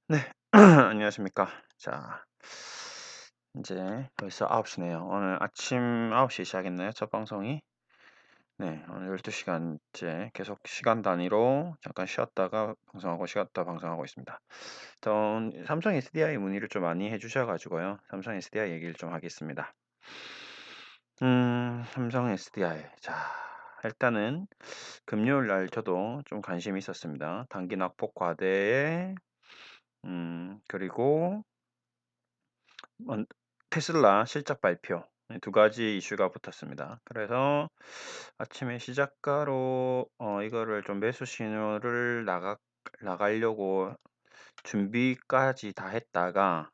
네. 안녕하십니까. 자, 이제 벌써 9시 시네요. 오늘 아침 9시 시작했나요? 첫 방송이? 네. 오늘 12 시간째 계속 시간 단위로 잠깐 쉬었다가 방송하고 쉬었다 방송하고 있습니다. 삼성 SDI 문의를 좀 많이 해 주셔 가지고요. 삼성 SDI 얘기를 좀 하겠습니다. 삼성 SDI. 자, 일단은 금요일 날 저도 좀 관심이 있었습니다. 단기 낙폭 과대에 그리고 먼 테슬라 실적 발표 두 가지 이슈가 붙었습니다. 그래서 아침에 시작가로 이거를 좀 매수 신호를 나가려고 준비를 다 했다가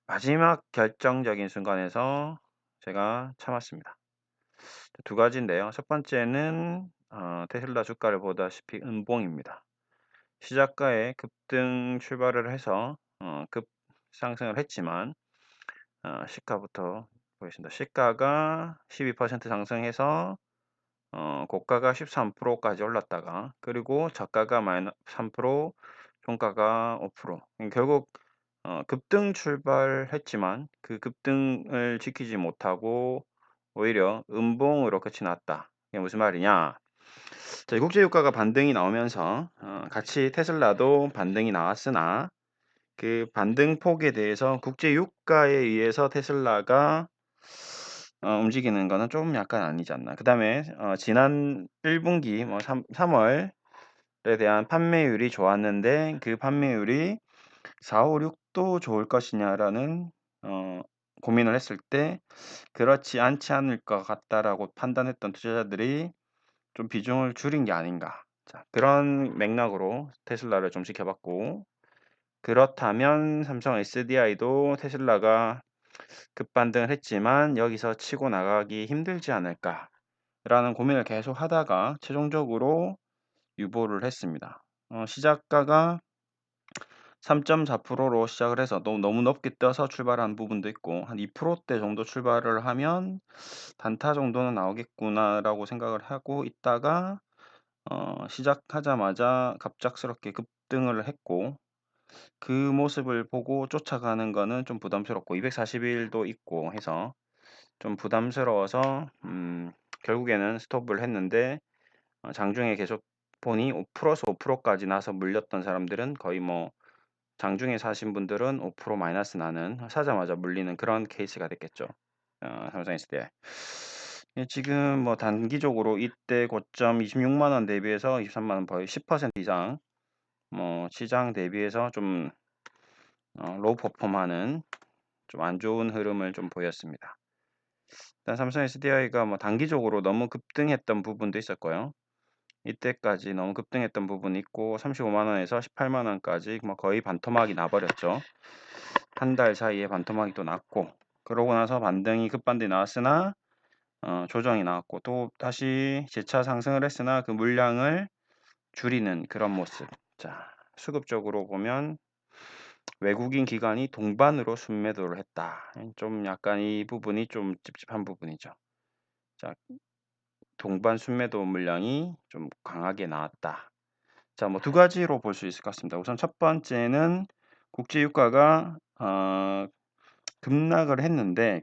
마지막 결정적인 순간에서 제가 참았습니다. 두 가지인데요. 첫 번째는 테슬라 주가를 보다시피 음봉입니다. 시작가에 급등 출발을 해서 급상승을 했지만 시가부터 보겠습니다. 시가가 12% 상승해서 고가가 13%까지 올랐다가 그리고 저가가 마이너스 3% 종가가 5% 결국 급등 출발했지만 그 급등을 지키지 못하고 오히려 음봉으로 끝이 났다. 이게 무슨 말이냐? 자, 국제 유가가 반등이 나오면서 같이 테슬라도 반등이 나왔으나 그 반등 폭에 대해서 국제 유가에 의해서 테슬라가 움직이는 거는 좀 약간 아니지 않나. 그다음에 지난 1 분기 뭐 삼 월에 대한 판매율이 좋았는데 그 판매율이 4, 5, 6도 좋을 것이냐라는 어 고민을 했을 때 '그렇지 않지 않을 것 같다.'라고 판단했던 투자자들이 좀 비중을 줄인 게 아닌가. 자, 그런 맥락으로 테슬라를 좀 지켜봤고 그렇다면 삼성 SDI도 테슬라가 급반등을 했지만 '여기서 치고 나가기 힘들지 않을까.'라는 고민을 계속하다가 최종적으로 유보를 했습니다. 시작가가 3.4%로 시작을 해서 너무 높게 떠서 출발한 부분도 있고 한 2%대 정도 출발을 하면 '단타 정도는 나오겠구나.'라고 생각을 하고 있다가 시작하자마자 갑작스럽게 급등을 했고 그 모습을 보고 쫓아가는 거는 좀 부담스럽고 240 일도 있고 해서 좀 부담스러워서 결국에는 스톱을 했는데 장중에 계속 보니 5% 까지 나서 물렸던 사람들은 거의 뭐 장중에 사신 분들은 5% 마이너스 나는 사자마자 물리는 그런 케이스가 됐겠죠. 삼성 SDI. 예, 지금 뭐 단기적으로 이때 고점 26만 원 대비해서 23만 원 거의 10% 이상 뭐 시장 대비해서 좀 로우 퍼폼하는 좀 안 좋은 흐름을 좀 보였습니다. 일단 삼성 SDI가 뭐 단기적으로 너무 급등했던 부분도 있었고요. 이때까지 너무 급등했던 부분이 있고 35만 원에서 18만 원까지 뭐 거의 반토막이 나 버렸죠. 한 달 사이에 반토막이 또 났고 그러고 나서 급반등이 나왔으나 조정이 나왔고 또 다시 재차 상승을 했으나 그 물량을 줄이는 그런 모습. 자, 수급적으로 보면 외국인 기관이 동반으로 순매도를 했다. 좀 약간 이 부분이 좀 찝찝한 부분이죠. 자, 동반 순매도 물량이 좀 강하게 나왔다. 자, 뭐 두 가지로 볼 수 있을 것 같습니다. 우선 첫 번째는 국제 유가가 급락을 했는데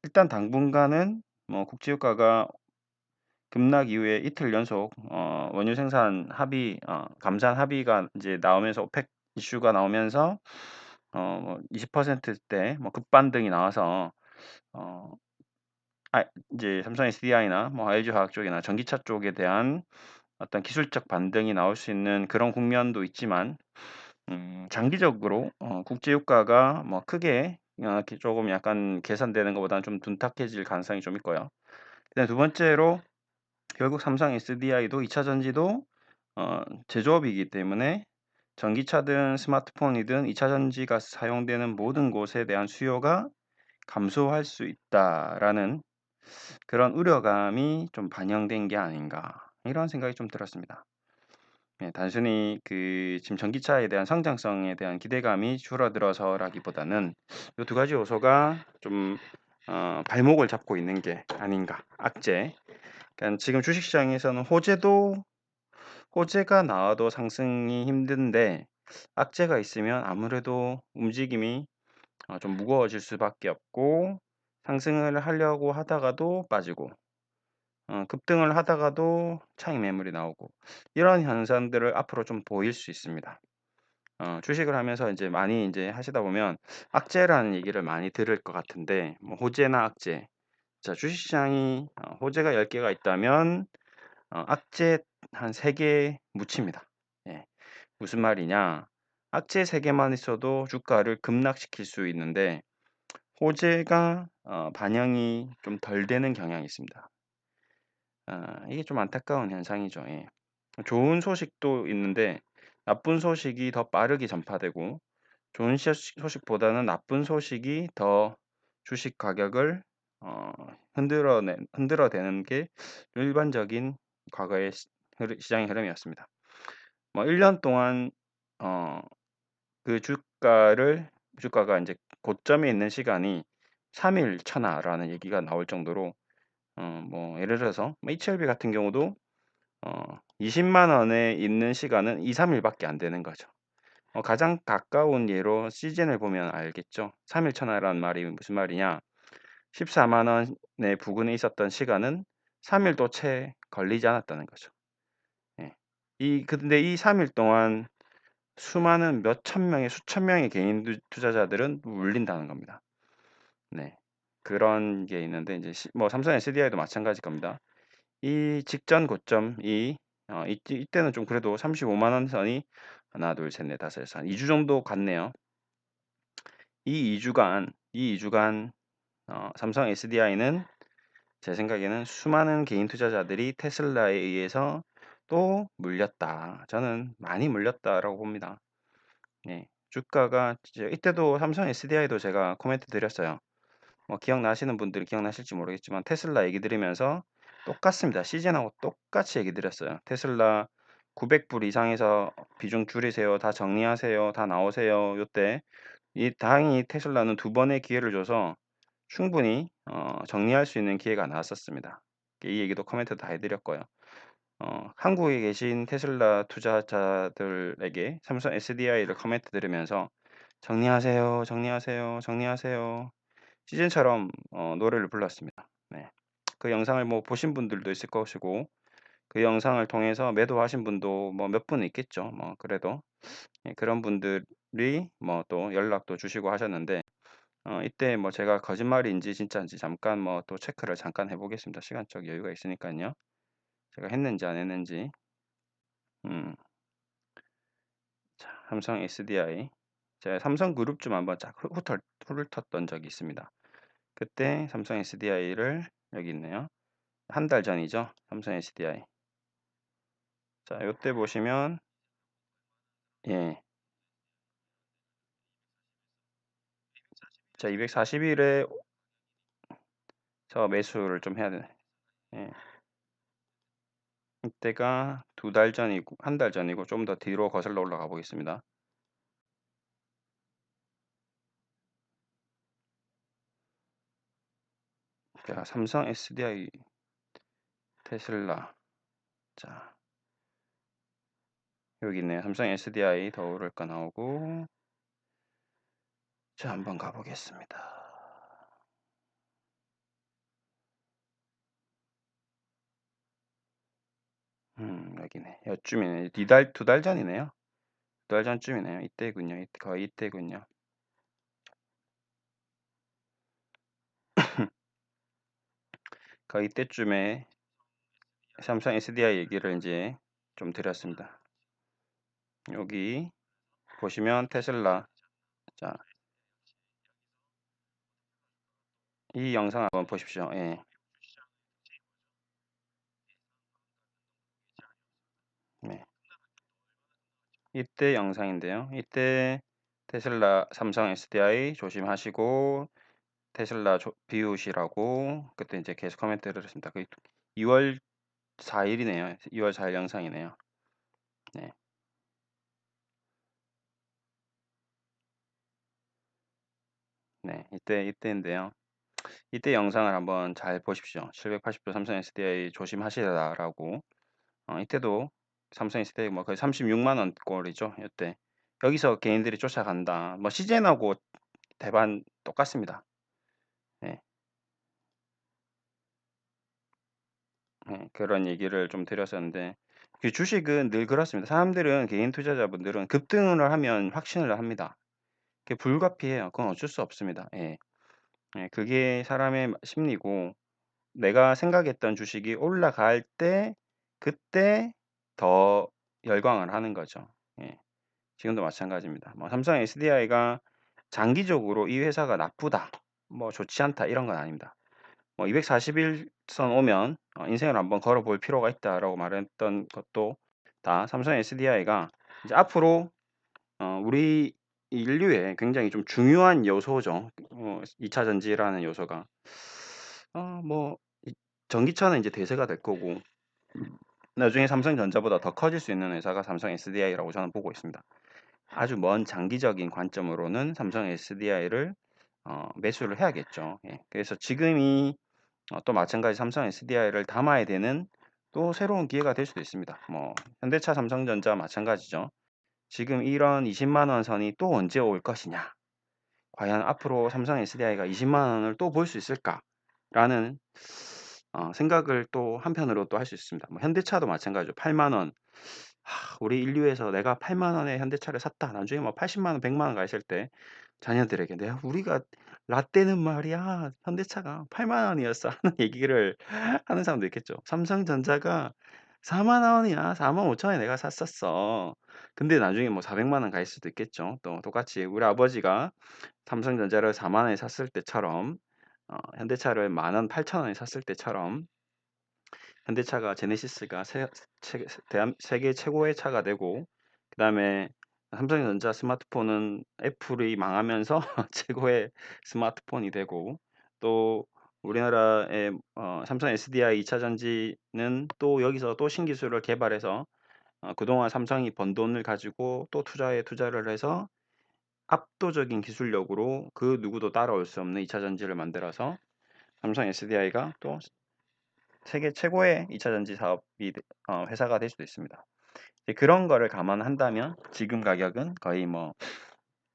일단 당분간은 뭐 국제 유가가 급락 이후에 이틀 연속 원유 생산 합의 감산 합의가 이제 나오면서 오펙 이슈가 나오면서 뭐 20%대 뭐 급반등이 나와서 어 이제 삼성 SDI나 뭐 LG화학 쪽이나 전기차 쪽에 대한 어떤 기술적 반등이 나올 수 있는 그런 국면도 있지만 장기적으로 국제 유가가 뭐 크게 조금 약간 계산되는 것보다는 좀 둔탁해질 가능성이 좀 있고요. 그다음에 두 번째로 결국 삼성 SDI도 2차 전지도 제조업이기 때문에 전기차든 스마트폰이든 2차 전지가 사용되는 모든 곳에 대한 수요가 감소할 수 있다라는 그런 우려감이 좀 반영된 게 아닌가 이런 생각이 좀 들었습니다. 예, 단순히 그 지금 전기차에 대한 성장성에 대한 기대감이 줄어들어서라기보다는 이 두 가지 요소가 좀 발목을 잡고 있는 게 아닌가. 악재. 그러니까 지금 주식시장에서는 호재가 나와도 상승이 힘든데 악재가 있으면 아무래도 움직임이 좀 무거워질 수밖에 없고 상승을 하려고 하다가도 빠지고 급등을 하다가도 차익 매물이 나오고 이런 현상들을 앞으로 좀 보일 수 있습니다. 주식을 하면서 이제 많이 이제 하시다 보면 악재라는 얘기를 많이 들을 것 같은데 뭐 호재나 악재. 자, 주식시장이 호재가 10 개가 있다면 악재 한 3개 묻힙니다. 예. 무슨 말이냐? 악재 3 개만 있어도 주가를 급락시킬 수 있는데 호재가 반영이 좀 덜 되는 경향이 있습니다. 이게 좀 안타까운 현상이죠. 예. 좋은 소식도 있는데 나쁜 소식이 더 빠르게 전파되고 좋은 소식보다는 나쁜 소식이 더 주식 가격을 어 흔들어대는 게 일반적인 과거의 시장의 흐름이었습니다. 뭐 1년 동안 어 그 주가가 이제 고점에 있는 시간이 3일 천하라는 얘기가 나올 정도로 뭐 예를 들어서 뭐 HLB 같은 경우도 20만 원에 있는 시간은 2-3 일밖에 안 되는 거죠. 가장 가까운 예로 시즌을 보면 알겠죠. 3일 천하라는 말이 무슨 말이냐. 14만 원의 부근에 있었던 시간은 3 일도 채 걸리지 않았다는 거죠. 예. 근데 이 3일 동안 수많은 몇천 명의 수천 명의 개인 투자자들은 물린다는 겁니다. 네. 그런 게 있는데 이제 뭐 삼성 SDI도 마찬가지일 겁니다. 이 직전 고점이 이때는 좀 그래도 35만 원 선이 하나, 둘, 셋, 넷, 다섯, 여섯 한 2주 정도 갔네요. 이 2주간 삼성 SDI는 제 생각에는 수많은 개인 투자자들이 테슬라에 의해서 또 물렸다. 저는 많이 물렸다라고 봅니다. 네. 주가가 이제 이때도 삼성 SDI도 제가 코멘트 드렸어요. 뭐 기억나시는 분들은 기억나실지 모르겠지만 테슬라 얘기 드리면서 똑같습니다. 시즌하고 똑같이 얘기 드렸어요. 테슬라 900불 이상에서 비중 줄이세요. 다 정리하세요. 다 나오세요. 요때 다행히 테슬라는 두 번의 기회를 줘서 충분히 정리할 수 있는 기회가 나왔었습니다. 이 얘기도 코멘트 다 해드렸고요. 한국에 계신 테슬라 투자자들에게 삼성 SDI를 코멘트 드리면서 "정리하세요. 정리하세요. 정리하세요." 시즌처럼 노래를 불렀습니다. 네. 그 영상을 뭐 보신 분들도 있을 것이고 그 영상을 통해서 매도하신 분도 뭐 몇 분 있겠죠. 뭐 그래도 예 그런 분들이 뭐 또 연락도 주시고 하셨는데 이때 뭐 제가 거짓말인지 진짜인지 잠깐 뭐 또 체크를 잠깐 해 보겠습니다. 시간적 여유가 있으니깐요. 제가 했는지 안 했는지. 음. 자, 삼성 SDI. 제가 삼성그룹 좀 한번 쫙 훑었던 적이 있습니다. 그때 삼성 SDI를 여기 있네요. 한 달 전이죠. 삼성 SDI. 자, 요때 보시면 예. 자, 240 일에 저 매수를 좀 해야 되네. 예. 이때가 두 달 전이고 한 달 전이고 좀 더 뒤로 거슬러 올라가 보겠습니다. 자, 삼성 SDI, 테슬라. 자, 여기 있네요. 삼성 SDI 더 오를까 나오고. 자, 한번 가 보겠습니다. 여기네. 요쯤이네. 두 달 전이네요. 두 달 전쯤이네요. 이때군요. 거의 이때군요. 거의 이때쯤에 삼성 SDI 얘기를 인제 좀 드렸습니다. 여기 보시면 테슬라. 자, 이 영상 한번 보십시오. 예. 네. 이때 영상인데요. 이때 테슬라 삼성 SDI 조심하시고 테슬라 비우시라고 그때 인제 계속 코멘트를 했습니다. 2월 4 일이네요. 2월 4일 영상이네요. 네. 네. 이때인데요. 이때 영상을 한번 잘 보십시오. 780도 삼성 SDI 조심하시라라고. 이때도 삼성 SDI 뭐 거의 36만 원꼴이죠. 요때. 여기서 개인들이 쫓아간다. 뭐 CJN하고 대반 똑같습니다. 예. 그런 얘기를 좀 드렸었는데 그 주식은 늘 그렇습니다. 사람들은 개인 투자자분들은 급등을 하면 확신을 합니다. 그게 불가피해요. 그건 어쩔 수 없습니다. 예. 예. 그게 사람의 심리고 내가 생각했던 주식이 올라갈 때 그때 더 열광을 하는 거죠. 예. 지금도 마찬가지입니다. 뭐 삼성 SDI가 장기적으로 '이 회사가 나쁘다. 뭐 좋지 않다.' 이런 건 아닙니다. 뭐 241선 오면 '인생을 한번 걸어 볼 필요가 있다.'라고 말했던 것도 다 삼성 SDI가 이제 앞으로 우리 인류의 굉장히 좀 중요한 요소죠. 2차 전지라는 요소가. 뭐 이 전기차는 이제 대세가 될 거고 나중에 삼성전자보다 더 커질 수 있는 회사가 삼성 SDI라고 저는 보고 있습니다. 아주 먼 장기적인 관점으로는 삼성 SDI를 매수를 해야겠죠. 예. 그래서 지금이 또 마찬가지 삼성 SDI를 담아야 되는 또 새로운 기회가 될 수도 있습니다. 뭐 현대차, 삼성전자 마찬가지죠. 지금 이런 20만 원 선이 또 언제 올 것이냐. 과연 앞으로 삼성 SDI가 20만 원을 또 볼 수 있을까라는 생각을 또 한편으로 또 할 수 있습니다. 뭐 현대차도 마찬가지죠. 8만 원. 우리 인류에서 내가 8만 원에 현대차를 샀다. 나중에 뭐 80만 원, 100만 원 가 있을 때 자녀들에게 내가 우리가 라떼는 말이야. 현대차가 8만 원이었어. 하는 얘기를 하는 사람도 있겠죠. 삼성전자가 4만 원이야. 4만 5천 원에 내가 샀었어. 근데 나중에 뭐 400만 원 갈 수도 있겠죠. 또 똑같이 우리 아버지가 삼성전자를 4만 원에 샀을 때처럼 현대차를 10,000원, 8천 원에 샀을 때처럼 현대차가 제네시스가 세계 최고의 차가 되고 그다음에 삼성전자 스마트폰은 애플이 망하면서 최고의 스마트폰이 되고 또 우리나라의 삼성 SDI 2차 전지는 또 여기서 또 신기술을 개발해서 그동안 삼성이 번 돈을 가지고 또 투자를 해서 압도적인 기술력으로 그 누구도 따라올 수 없는 2차 전지를 만들어서 삼성 SDI가 또 세계 최고의 2차 전지 사업이 회사가 될 수도 있습니다. 이제 그런 거를 감안한다면 지금 가격은 거의 뭐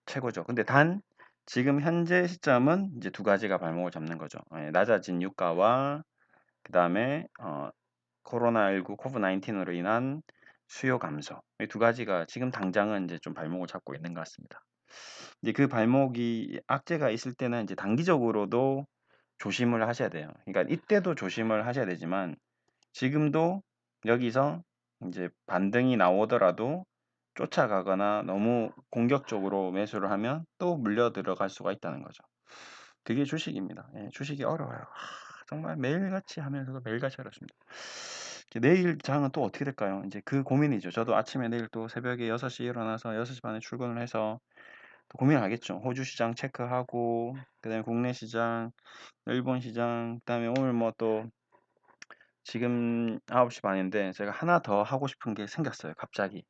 최고죠. 근데 단 지금 현재 시점은 이제 두 가지가 발목을 잡는 거죠. 낮아진 유가와 그다음에 코로나19 코비드-19으로 인한 수요 감소. 이 두 가지가 지금 당장은 이제 좀 발목을 잡고 있는 것 같습니다. 이제 그 발목이 악재가 있을 때는 이제 단기적으로도 조심을 하셔야 돼요. 그러니까 이때도 조심을 하셔야 되지만 지금도 여기서 이제 반등이 나오더라도 쫓아가거나 너무 공격적으로 매수를 하면 또 물려 들어갈 수가 있다는 거죠. 그게 주식입니다. 예, 주식이 어려워요. 정말 매일같이 하면서도 매일같이 어렵습니다. 내일 장은 또 어떻게 될까요? 이제 그 고민이죠. 저도 아침에 내일 또 새벽에 6시에 일어나서 6시 반에 출근을 해서 또 고민하겠죠. 호주 시장 체크하고 그다음에 국내 시장, 일본 시장, 그다음에 오늘 뭐 또 지금 9시 반인데 제가 하나 더 하고 싶은 게 생겼어요. 갑자기.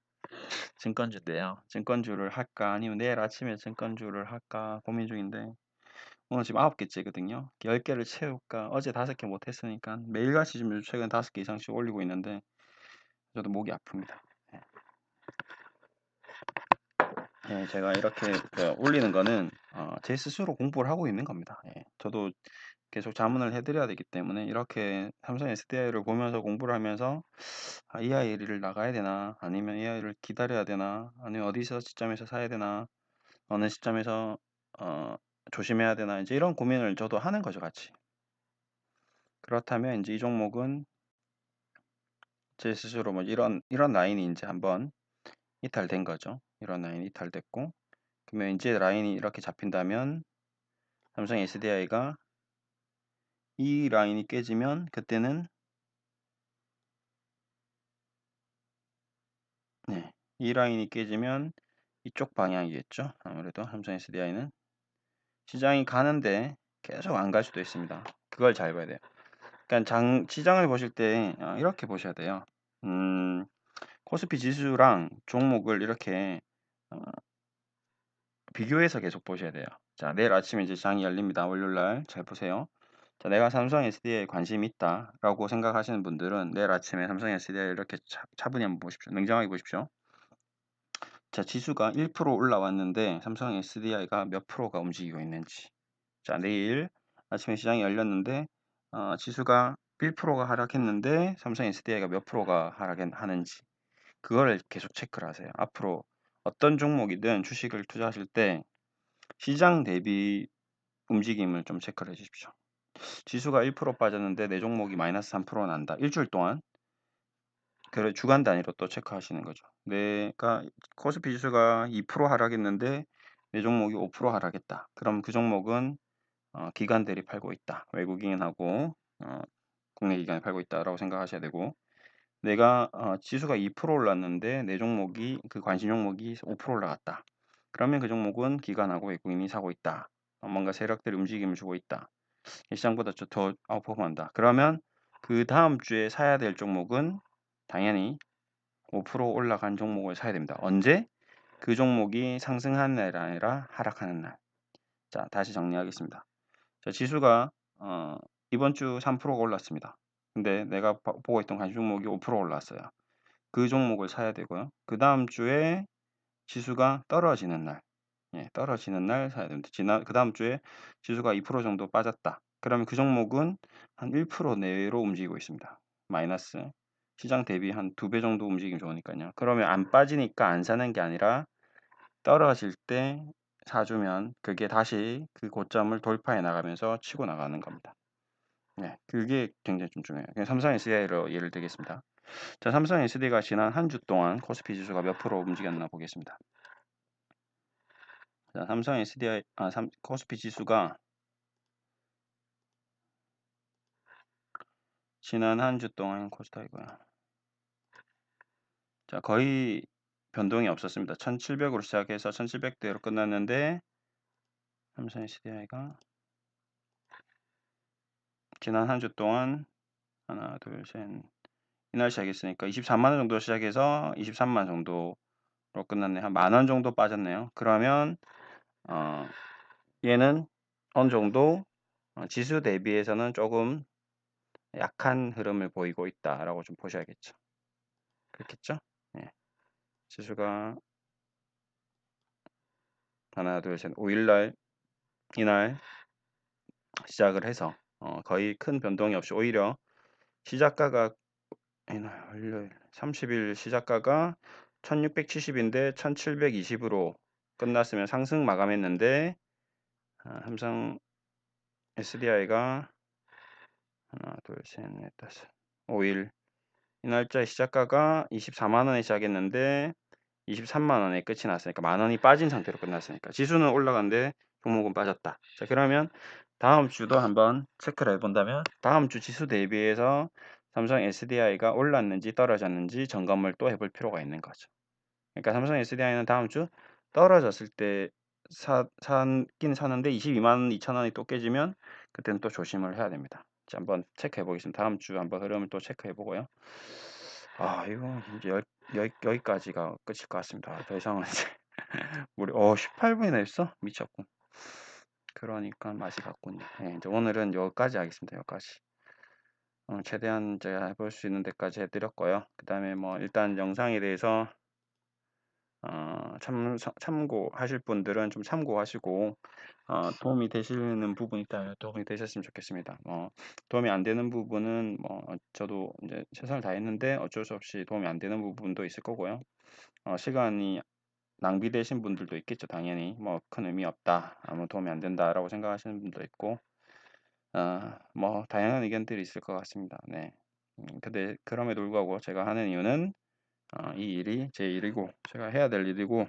증권주인데요. 증권주를 할까 아니면 내일 아침에 증권주를 할까 고민 중인데 오늘 지금 9개째거든요. 10개를 채울까? 어제 5개 못 했으니까 매일같이 지금 최근 5개 이상씩 올리고 있는데 저도 목이 아픕니다. 예. 예, 제가 이렇게 올리는 거는 제 스스로 공부를 하고 있는 겁니다. 예. 저도 계속 자문을 해드려야 되기 때문에 이렇게 삼성 SDI를 보면서 공부를 하면서 이 아이를 나가야 되나 아니면 이 아이를 기다려야 되나 아니면 어디서 시점에서 사야 되나 어느 시점에서 조심해야 되나 이제 이런 고민을 저도 하는 거죠 같이. 그렇다면 이제 이 종목은 제 스스로 뭐 이런 라인이 이제 한번 이탈된 거죠. 이런 라인이 이탈됐고 그러면 이제 라인이 이렇게 잡힌다면 삼성 SDI가 이 라인이 깨지면 그때는 네, 이 라인이 깨지면 이쪽 방향이겠죠. 아무래도 삼성 SDI는 시장이 가는데 계속 안 갈 수도 있습니다. 그걸 잘 봐야 돼요. 그러니까 시장을 보실 때 이렇게 보셔야 돼요. 코스피 지수랑 종목을 이렇게 어, 비교해서 계속 보셔야 돼요. 자, 내일 아침에 이제 장이 열립니다. 월요일 날 잘 보세요. 자, 내가 삼성 SDI에 관심이 있다라고 생각하시는 분들은 내일 아침에 삼성 SDI 이렇게 차분히 한번 보십시오. 냉정하게 보십시오. 자, 지수가 1% 올라왔는데 삼성 SDI가 몇 프로가 움직이고 있는지. 자, 내일 아침에 시장이 열렸는데 지수가 1%가 하락했는데 삼성 SDI가 몇 프로가 하락하는지 그거를 계속 체크를 하세요. 앞으로 어떤 종목이든 주식을 투자하실 때 시장 대비 움직임을 좀 체크를 해 주십시오. 지수가 1% 빠졌는데 내 종목이 마이너스 3% 난다. 일주일 동안 그 주간 단위로 또 체크하시는 거죠. 내가 코스피 지수가 2% 하락했는데 내 종목이 5% 하락했다. 그럼 그 종목은 기관들이 팔고 있다. 외국인하고 국내 기관이 팔고 있다라고 생각하셔야 되고 내가 지수가 2% 올랐는데 내 종목이 그 관심 종목이 5% 올라갔다. 그러면 그 종목은 기관하고 외국인이 사고 있다. 뭔가 세력들이 움직임을 주고 있다. 시장보다 더 아웃퍼폼한다. 그러면 그 다음 주에 사야 될 종목은 당연히 5% 올라간 종목을 사야 됩니다. 언제? 그 종목이 상승하는 날이 아니라 하락하는 날. 자, 다시 정리하겠습니다. 자, 지수가 이번 주 3%가 올랐습니다. 근데 내가 보고 있던 관심 종목이 5% 올랐어요. 그 종목을 사야 되고요. 그 다음 주에 지수가 떨어지는 날, 예, 떨어지는 날 사야 됩니다. 그 다음 주에 지수가 2% 정도 빠졌다. 그러면 그 종목은 한 1% 내외로 움직이고 있습니다. 마이너스. 시장 대비 한 2배 정도 움직이면 좋으니까요. 그러면 안 빠지니까 안 사는 게 아니라 떨어질 때 사주면 그게 다시 그 고점을 돌파해 나가면서 치고 나가는 겁니다. 네, 그게 굉장히 좀 중요해요. 그냥 삼성 SDI로 예를 들겠습니다. 자, 삼성 SDI가 지난 한 주 동안 코스피 지수가 몇 프로 움직였나 보겠습니다. 자, 삼성 SDI 코스피 지수가 지난 한 주 동안 코스닥이고요. 자, 거의 변동이 없었습니다. 1700으로 시작해서 1700대로 끝났는데 삼성 SDI가 지난 한 주 동안 하나, 둘, 셋 이날 시작했으니까 24만 원 정도 시작해서 23만 정도로 끝났네. 한 만 원 정도 빠졌네요. 그러면 얘는 어느 정도 지수 대비해서는 조금 약한 흐름을 보이고 있다라고 좀 보셔야겠죠. 그렇겠죠? 예. 지수가 하나, 둘, 셋, 5일날 이날 시작을 해서 거의 큰 변동이 없이 오히려 시작가가 이날 월요일 30일 시작가가 1670인데 1720으로 끝났으면 상승 마감했는데 삼성 SDI가 하나, 둘, 셋, 넷, 다섯 5일 이 날짜 시작가가 24만 원에 시작했는데 23만 원에 끝이 났으니까 만 원이 빠진 상태로 끝났으니까 지수는 올라갔는데 종목은 빠졌다. 자, 그러면 다음 주도 한번 체크를 해본다면 다음 주 지수 대비해서 삼성 SDI가 올랐는지 떨어졌는지 점검을 또 해볼 필요가 있는 거죠. 그러니까 삼성 SDI는 다음 주 떨어졌을 때 사긴 사는데 22만 2천 원이 또 깨지면 그때는 또 조심을 해야 됩니다. 자, 한번 체크해 보겠습니다. 다음 주 한번 흐름을 또 체크해 보고요. 이거 이제 여기까지가 끝일 것 같습니다. 더 이상은 이제 우리 18분이나 했어? 미쳤고. 그러니까 맛이 갔군요. 예, 이제 오늘은 여기까지 하겠습니다. 여기까지. 최대한 제가 해볼 수 있는 데까지 해드렸고요. 그 다음에 뭐 일단 영상에 대해서 참고하실 분들은 좀 참고하시고 도움이 되시는 부분이 있다면 도움이 되셨으면 좋겠습니다. 도움이 안 되는 부분은 저도 이제 최선을 다했는데 어쩔 수 없이 도움이 안 되는 부분도 있을 거고요. 시간이 낭비되신 분들도 있겠죠. 당연히 뭐 큰 의미 없다, 아무 도움이 안 된다라고 생각하시는 분도 있고 뭐 다양한 의견들이 있을 것 같습니다. 네. 근데 그럼에도 불구하고 제가 하는 이유는 이 일이 제 일이고 제가 해야 될 일이고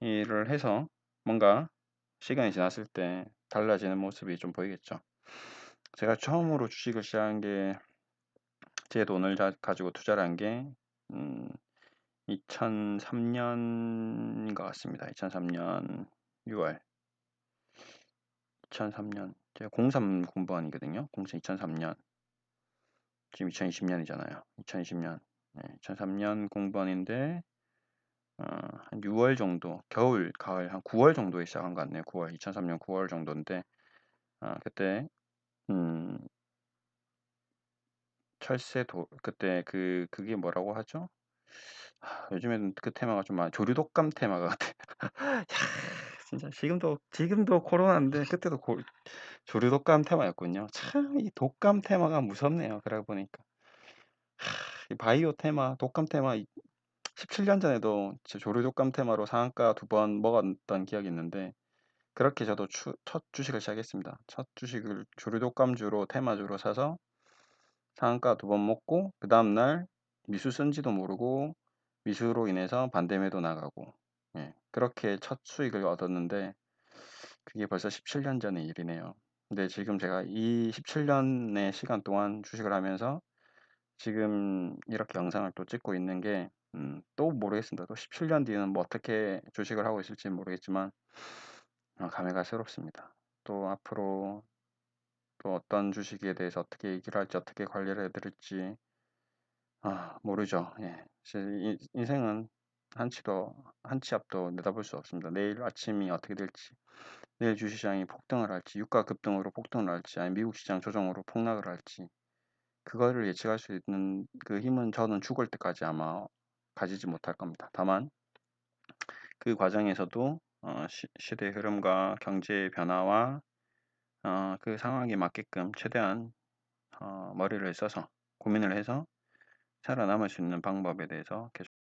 이 일을 해서 뭔가 시간이 지났을 때 달라지는 모습이 좀 보이겠죠. 제가 처음으로 주식을 시작한 게 제 돈을 가지고 투자를 한 게 2003년인 것 같습니다. 2003년 6월 2003년 제가 03 공부원이거든요. 2003년 지금 2020년이잖아요. 2020년 2003년 공부원인데 한 6월 정도 겨울 가을 한 9월 정도에 시작한 것 같네요. 9월 2003년 9월 정도인데 그때 음 철새도 그때 그게 뭐라고 하죠? 요즘에는 그 테마가 좀 조류독감 테마가 같아요. 야 진짜 지금도 코로나인데 그때도 조류독감 테마였군요. 참 이 독감 테마가 무섭네요 그러고 보니까. 이 바이오 테마, 독감 테마 17년 전에도 조류독감 테마로 상한가 2번 먹었던 기억이 있는데 그렇게 저도 첫 주식을 시작했습니다. 첫 주식을 조류독감주로 테마주로 사서 상한가 2번 먹고 그다음 날 미수 쓴지도 모르고 미수로 인해서 반대매도 나가고 그렇게 첫 수익을 얻었는데 그게 벌써 17년 전의 일이네요. 근데 지금 제가 이 17 년의 시간 동안 주식을 하면서 지금 이렇게 영상을 또 찍고 있는 게 또 모르겠습니다. 또 17년 뒤에는 뭐 어떻게 주식을 하고 있을지는 모르겠지만 감회가 새롭습니다. 또 앞으로 또 어떤 주식에 대해서 어떻게 얘기를 할지 어떻게 관리를 해 드릴지 모르죠. 예. 인생은 한 치 앞도 내다볼 수 없습니다. 내일 아침이 어떻게 될지, 내일 주식시장이 폭등을 할지, 유가 급등으로 폭등을 할지, 아니면 미국 시장 조정으로 폭락을 할지, 그거를 예측할 수 있는 그 힘은 저는 죽을 때까지 아마 가지지 못할 겁니다. 다만 그 과정에서도 시대의 흐름과 경제의 변화와 그 상황에 맞게끔 최대한 머리를 써서 고민을 해서 살아남을 수 있는 방법에 대해서 계속